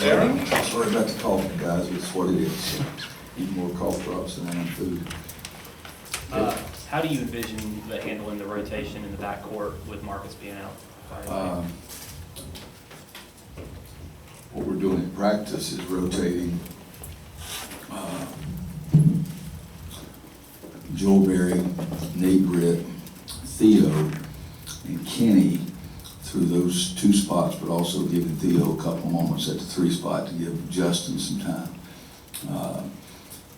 Sorry about the cough, guys, but it's what it is. Eat more cough drops than I am food. How do you envision handling the rotation in the backcourt with Marcus being out? What we're doing in practice is rotating Joel Berry, Nate Britt, Theo, and Kenny through those two spots, but also giving Theo a couple moments at the 3 spot to give Justin some time.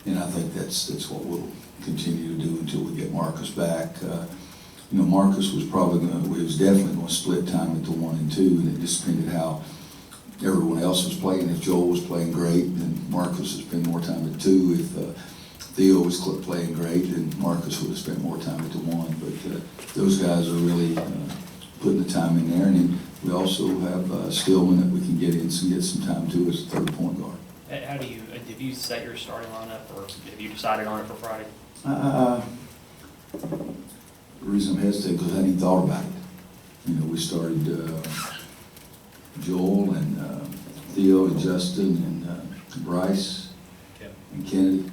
And I think that's what we'll continue to do until we get Marcus back. You know, Marcus was definitely going to split time at the 1 and 2, and it just depended how everyone else was playing. If Joel was playing great, then Marcus would spend more time at 2. If Theo was playing great, then Marcus would have spent more time at the 1. But those guys are really putting the time in there. And then we also have Stillman that we can get some time to as a third point guard. How do you, did you set your starting lineup, or have you decided on it for Friday? The reason I'm hesitating because I hadn't thought about it. You know, we started Joel and Theo and Justin and Bryce and Kennedy.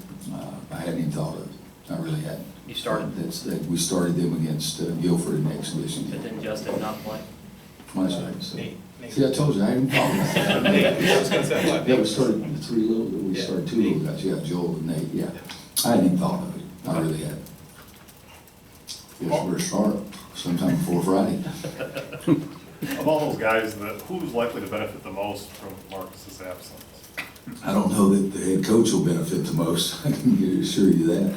I hadn't even thought of it. I really hadn't. You started? We started them against Guilford in the exhibition. But then Justin not play? That's right. So. See, I told you, I hadn't thought about that. Yeah, we started the 3 little, we started 2 little guys. Yeah, Joel and Nate, yeah. I hadn't even thought of it. I really hadn't. Guess we're start sometime before Friday. Of all those guys, who's likely to benefit the most from Marcus's absence? I don't know that the head coach will benefit the most. I can assure you that.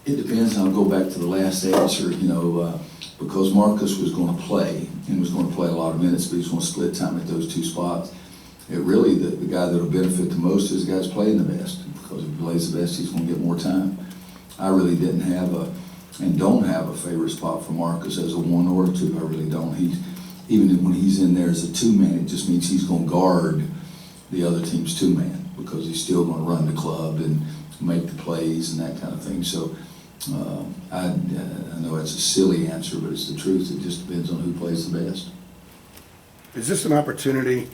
It depends, and I'll go back to the last answer, you know, because Marcus was going to play, and was going to play a lot of minutes, but he's going to split time at those 2 spots. It really, the guy that will benefit the most is the guy's playing the best, because if he plays the best, he's going to get more time. I really didn't have and don't have a favorite spot for Marcus as a 1 or a 2. I really don't. Even when he's in there as a 2-man, it just means he's going to guard the other team's 2-man, because he's still going to run the club and make the plays and that kind of thing. So I know it's a silly answer, but it's the truth. It just depends on who plays the best. Is this an opportunity?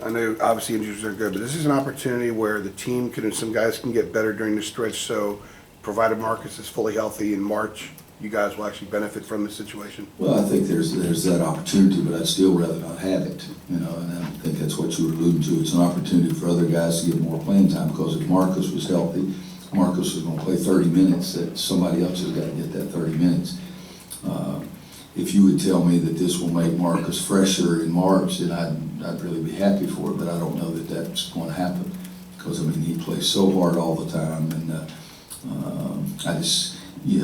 I know obviously injuries are good, but this is an opportunity where the team some guys can get better during the stretch. So provided Marcus is fully healthy in March, you guys will actually benefit from the situation? Well, I think there's that opportunity, but I'd still rather not have it, you know, and I think that's what you were alluding to. It's an opportunity for other guys to get more playing time, because if Marcus was healthy, Marcus was going to play 30 minutes, that somebody else has got to get that 30 minutes. If you would tell me that this will make Marcus fresher in March, then I'd really be happy for it, but I don't know that that's going to happen, because, I mean, he plays so hard all the time, and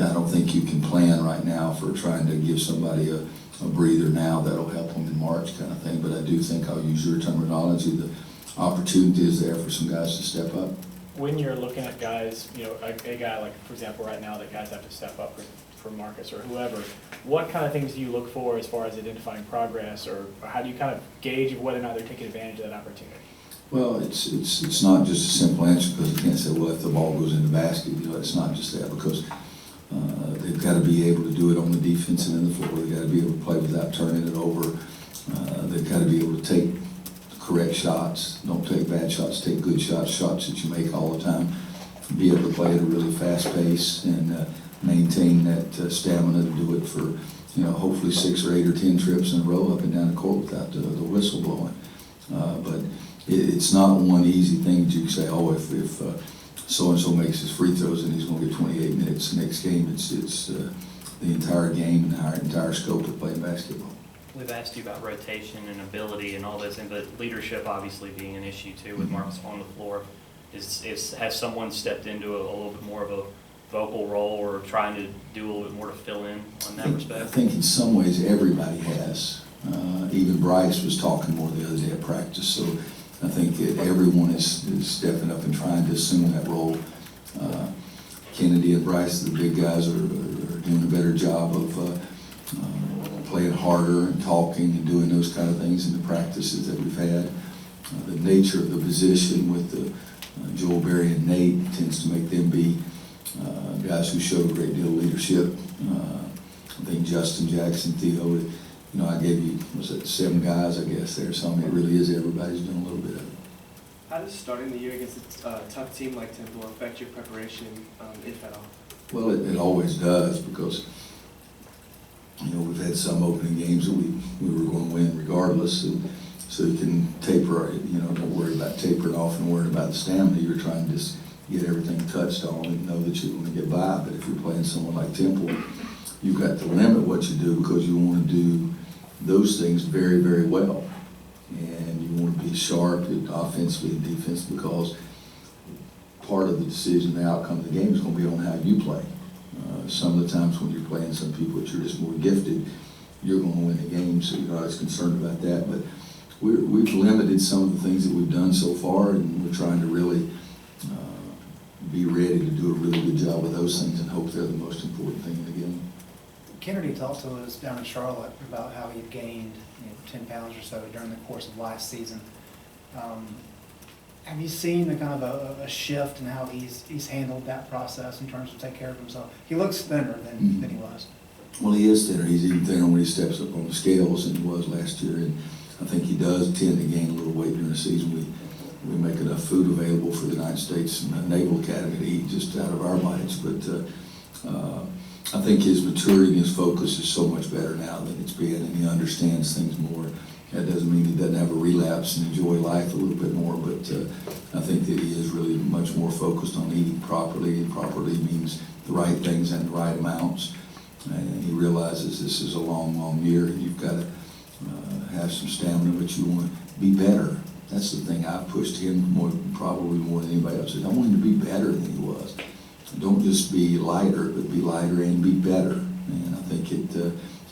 I don't think you can plan right now for trying to give somebody a breather now that'll help them in March kind of thing. But I do think, I'll use your terminology, the opportunity is there for some guys to step up. When you're looking at guys, you know, a guy like, for example, right now that guys have to step up for Marcus or whoever, what kind of things do you look for as far as identifying progress, or how do you kind of gauge whether or not they're taking advantage of that opportunity? Well, it's not just a simple answer, because you can't say, well, if the ball goes in the basket, you know, it's not just that, because they've got to be able to do it on the defense and in the floor. They've got to be able to play without turning it over. They've got to be able to take correct shots, don't take bad shots, take good shots, shots that you make all the time. Be able to play at a really fast pace and maintain that stamina to do it for, you know, hopefully 6 or 8 or 10 trips in a row up and down the court without the whistle blowing. But it's not one easy thing that you can say, oh, if so-and-so makes his free throws and he's going to get 28 minutes the next game. It's the entire game and the entire scope of playing basketball. We've asked you about rotation and ability and all this, but leadership obviously being an issue too with Marcus on the floor. Has someone stepped into a little bit more of a vocal role, or trying to do a little bit more to fill in on that respect? I think in some ways everybody has. Even Bryce was talking more the other day at practice, so I think that everyone is stepping up and trying to assume that role. Kennedy and Bryce, the big guys, are doing a better job of playing harder and talking and doing those kind of things in the practices that we've had. The nature of the position with the Joel Berry and Nate tends to make them be guys who show a great deal of leadership. I think Justin Jackson, Theo, you know, I gave you, was it 7 guys, I guess, there, so I mean, it really is everybody's doing a little bit of it. How does starting the year against a tough team like Temple affect your preparation, if at all? Well, it always does, because, you know, we've had some opening games that we were going to win regardless, and so you can taper, you know, don't worry about tapering off and worrying about the stamina. You're trying to just get everything touched on and know that you're going to get by. But if you're playing someone like Temple, you've got to limit what you do, because you want to do those things very, very well. And you want to be sharp offensively and defensively, because part of the decision, the outcome of the game is going to be on how you play. Some of the times when you're playing some people that you're just more gifted, you're going to win the game, so you're not as concerned about that. But we've limited some of the things that we've done so far, and we're trying to really be ready to do a really good job with those things and hope they're the most important thing in the game. Kennedy talked to us down in Charlotte about how he'd gained 10 pounds or so during the course of last season. Have you seen the kind of a shift in how he's handled that process in terms of taking care of himself? He looks thinner than he was. Well, he is thinner. He's even thinner when he steps up on the scales than he was last year, and I think he does tend to gain a little weight during the season. We make enough food available for the United States Naval Academy to eat just out of our bites, but I think his maturity and his focus is so much better now than it's been, and he understands things more. That doesn't mean he doesn't have a relapse and enjoy life a little bit more, but I think that he is really much more focused on eating properly, and properly means the right things and the right amounts. And he realizes this is a long, long year, and you've got to have some stamina, but you want to be better. That's the thing I've pushed him probably more than anybody else. I want him to be better than he was. Don't just be lighter, but be lighter and be better. And I think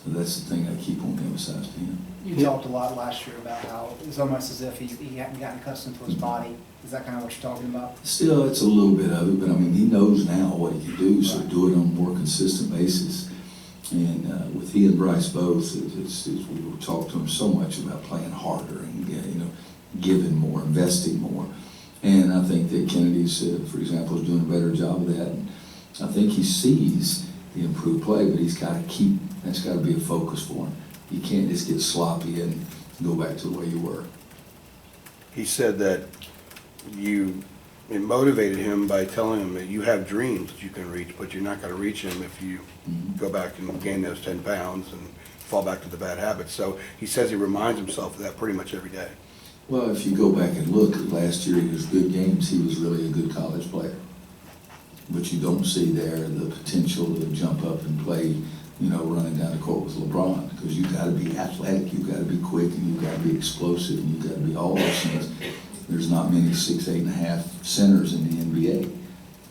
that's the thing I keep on emphasizing to him. You talked a lot last year about how it's almost as if he hadn't gotten accustomed to his body. Is that kind of what you're talking about? Still, it's a little bit of it, but I mean, he knows now what he can do, so do it on a more consistent basis. And with he and Bryce both, we talked to him so much about playing harder and giving more, investing more. And I think that Kennedy's, for example, is doing a better job of that. And I think he sees the improved play, but he's got to that's got to be a focus for him. You can't just get sloppy and go back to the way you were. He said that it motivated him by telling him that you have dreams that you can reach, but you're not going to reach them if you go back and gain those 10 pounds and fall back to the bad habits. So he says he reminds himself of that pretty much every day. Well, if you go back and look at last year in his good games, he was really a good college player. But you don't see there the potential to jump up and play, running down the court with LeBron, because you've got to be athletic, you've got to be quick, and you've got to be explosive, and you've got to be all those things. There's not many 6'8.5" centers in the NBA.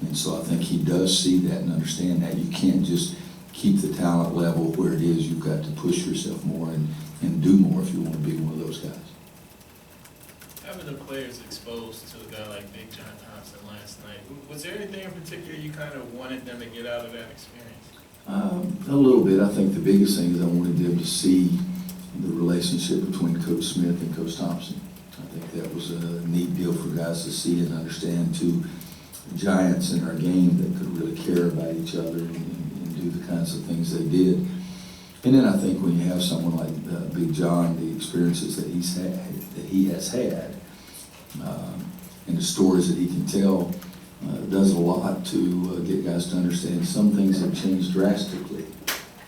And so I think he does see that and understand that. You can't just keep the talent level where it is. You've got to push yourself more and do more if you want to be one of those guys. Having the players exposed to a guy like Big John Thompson last night, was there anything in particular you kind of wanted them to get out of that experience? A little bit. I think the biggest thing is I wanted them to see the relationship between Coach Smith and Coach Thompson. I think that was a neat deal for guys to see and understand, two giants in our game that could really care about each other and do the kinds of things they did. And then I think when you have someone like Big John, the experiences that he has had, and the stories that he can tell, does a lot to get guys to understand some things have changed drastically,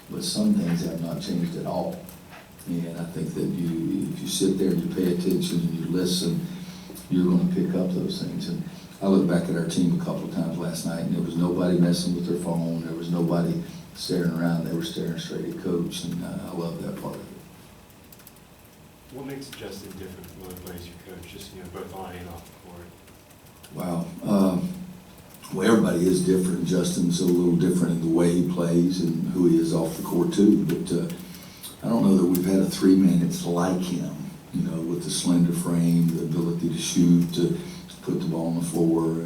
but some things have not changed at all. And I think that if you sit there and you pay attention and you listen, you're going to pick up those things. And I look back at our team a couple of times last night, and there was nobody messing with their phone. There was nobody staring around. They were staring straight at Coach, and I love that part of it. What makes Justin different from other players you coach, just both on and off the court? Wow. Well, everybody is different. Justin's a little different in the way he plays and who he is off the court too. But I don't know that we've had a 3-man that's like him, with the slender frame, the ability to shoot, to put the ball on the floor,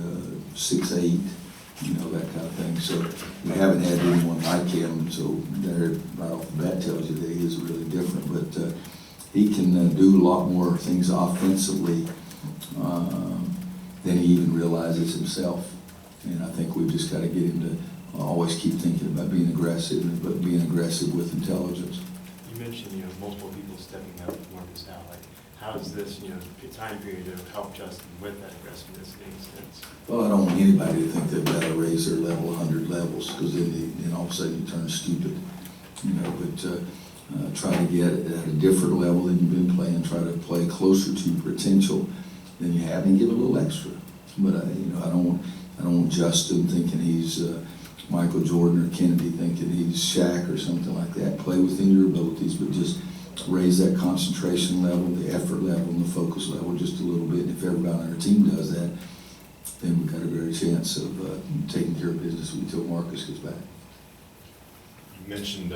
6'8", that kind of thing. So we haven't had anyone like him. So there, right off the bat, tells you that he is really different. But he can do a lot more things offensively than he even realizes himself. And I think we've just got to get him to always keep thinking about being aggressive, but being aggressive with intelligence. You mentioned, multiple people stepping up with Marcus out. Like, how does this, time period have helped Justin with that aggressiveness in any sense? Well, I don't want anybody to think they've got to raise their level 100 levels, because then all of a sudden you turn stupid, but try to get at a different level than you've been playing, try to play closer to your potential than you have, and give a little extra. But, I don't want Justin thinking he's Michael Jordan or Kennedy thinking he's Shaq or something like that. Play within your abilities, but just raise that concentration level, the effort level, and the focus level just a little bit. And if everybody on our team does that, then we've got a better chance of taking care of business until Marcus gets back. You mentioned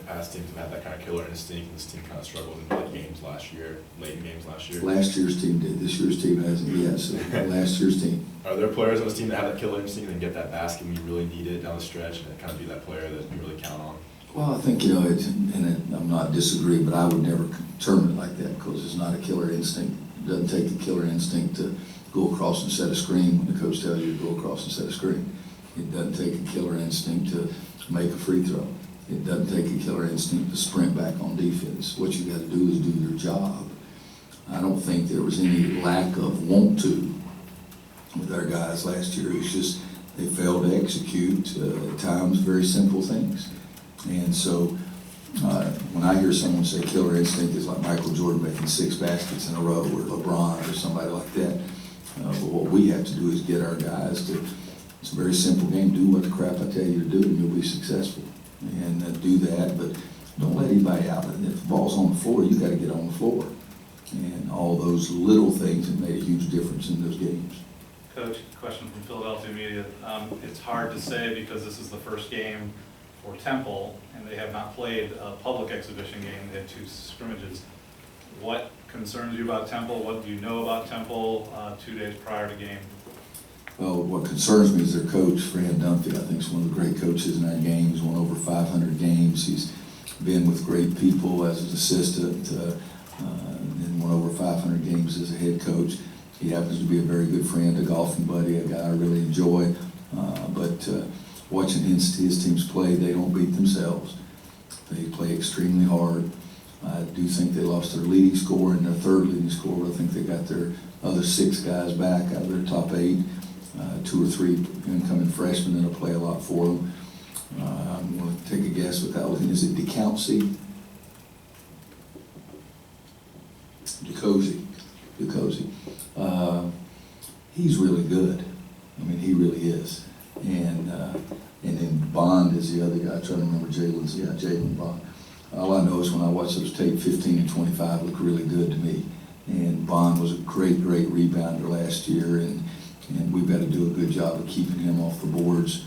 past teams have had that kind of killer instinct, and this team kind of struggled in late games last year. Last year's team did. This year's team hasn't yet, so last year's team. Are there players on this team that have that killer instinct and get that basket when you really need it down the stretch, and kind of be that player that you really count on? Well, I think, I'm not disagreeing, but I would never term it like that, because it's not a killer instinct. It doesn't take a killer instinct to go across and set a screen when the coach tells you to go across and set a screen. It doesn't take a killer instinct to make a free throw. It doesn't take a killer instinct to sprint back on defense. What you got to do is do your job. I don't think there was any lack of want to with our guys last year. It's just they failed to execute at times very simple things. And so when I hear someone say killer instinct is like Michael Jordan making 6 baskets in a row, or LeBron or somebody like that, but what we have to do is get our guys to, it's a very simple game, do what the crap I tell you to do and you'll be successful. And do that, but don't let anybody out. And if the ball's on the floor, you got to get on the floor. And all those little things have made a huge difference in those games. Coach, question from Philadelphia Media. It's hard to say because this is the first game for Temple, and they have not played a public exhibition game. They had 2 scrimmages. What concerns you about Temple? What do you know about Temple 2 days prior to game? Well, what concerns me is their coach, Fran Dunphy. I think he's one of the great coaches in our game. He's won over 500 games. He's been with great people as an assistant and won over 500 games as a head coach. He happens to be a very good friend, a golfing buddy, a guy I really enjoy. But watching his teams play, they don't beat themselves. They play extremely hard. I do think they lost their leading scorer and their 3rd leading scorer. I think they got their other 6 guys back out of their top 8. 2 or 3 incoming freshmen that'll play a lot for them. I'm going to take a guess with that one. Is it DeCousey? DeCousey. He's really good. I mean, he really is. And then Bond is the other guy. I'm trying to remember Jalen Bond. All I know is when I watch those tape, 15 and 25 look really good to me. And Bond was a great rebounder last year, and we've got to do a good job of keeping him off the boards.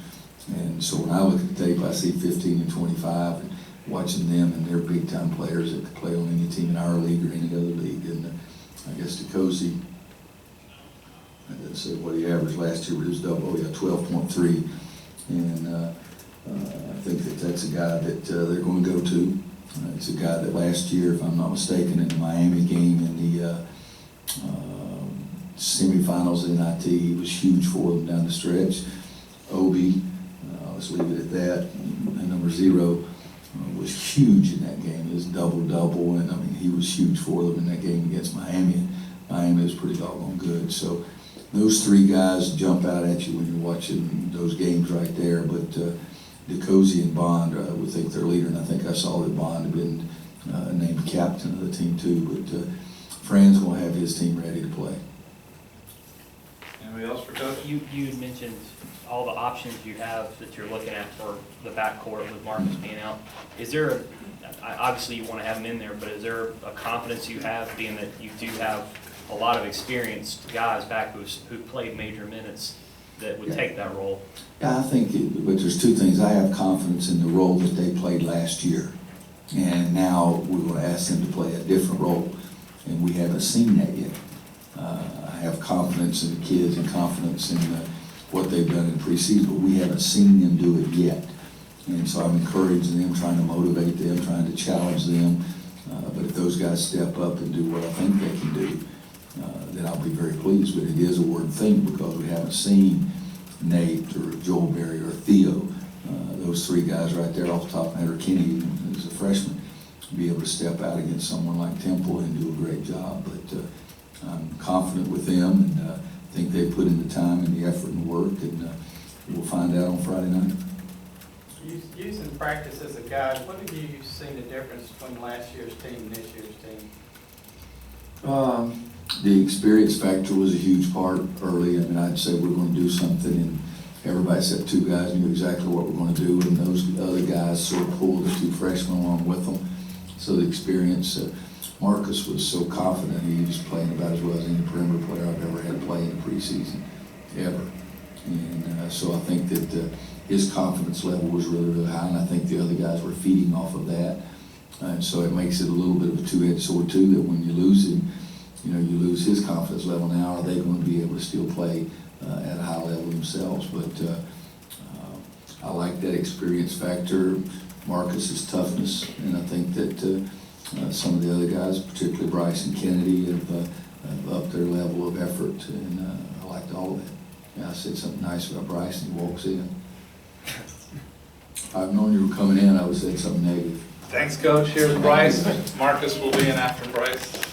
And so when I look at the tape, I see 15 and 25, and watching them, and they're big-time players that could play on any team in our league or any other league. And I guess DeCousey, I didn't say what he averaged last year, but it was 12.3. And I think that's a guy that they're going to go to. It's a guy that last year, if I'm not mistaken, in the Miami game in the semifinals in NIT, he was huge for them down the stretch. Obi, let's leave it at that. And number 0 was huge in that game. It was double-double, and I mean, he was huge for them in that game against Miami. Miami was pretty doggone good. So those 3 guys jump out at you when you're watching those games right there. But DeCousey and Bond, I would think they're leader, and I think I saw that Bond had been named captain of the team too. But Fran's going to have his team ready to play. Anybody else for Coach? You had mentioned all the options you have that you're looking at for the backcourt with Marcus being out. Is there, obviously you want to have him in there, but is there a confidence you have, being that you do have a lot of experienced guys back who played major minutes that would take that role? Yeah, I think, but there's 2 things. I have confidence in the role that they played last year. And now we're going to ask them to play a different role, and we haven't seen that yet. I have confidence in the kids and confidence in what they've done in preseason, but we haven't seen them do it yet. And so I'm encouraging them, trying to motivate them, trying to challenge them. But if those guys step up and do what I think they can do, then I'll be very pleased. But it is a word thing because we haven't seen Nate or Joel Berry or Theo. Those 3 guys right there off the top of my head, or Kenny is a freshman, be able to step out against someone like Temple and do a great job. But I'm confident with them, and think they put in the time and the effort and work, and we'll find out on Friday night. Using practice as a guide, what have you seen the difference between last year's team and this year's team? The experience factor was a huge part early. I mean, I'd say we're going to do something, and everybody except two guys knew exactly what we're going to do, and those other guys sort of pulled the two freshmen along with them. So the experience, Marcus was so confident he was playing about as well as any perimeter player I've ever had play in the preseason, ever. And so I think that his confidence level was really, really high, and I think the other guys were feeding off of that. And so it makes it a little bit of a two-edged sword too, that when you lose him, you know, you lose his confidence level. Now, are they going to be able to still play at a high level themselves? But I like that experience factor, Marcus's toughness, and I think that some of the other guys, particularly Bryce and Kennedy, have upped their level of effort, and I liked all of that. Yeah, I said something nice about Bryce, and he walks in. I've known you were coming in, I would say something negative. Thanks, Coach. Here's Bryce. Marcus will be in after Bryce.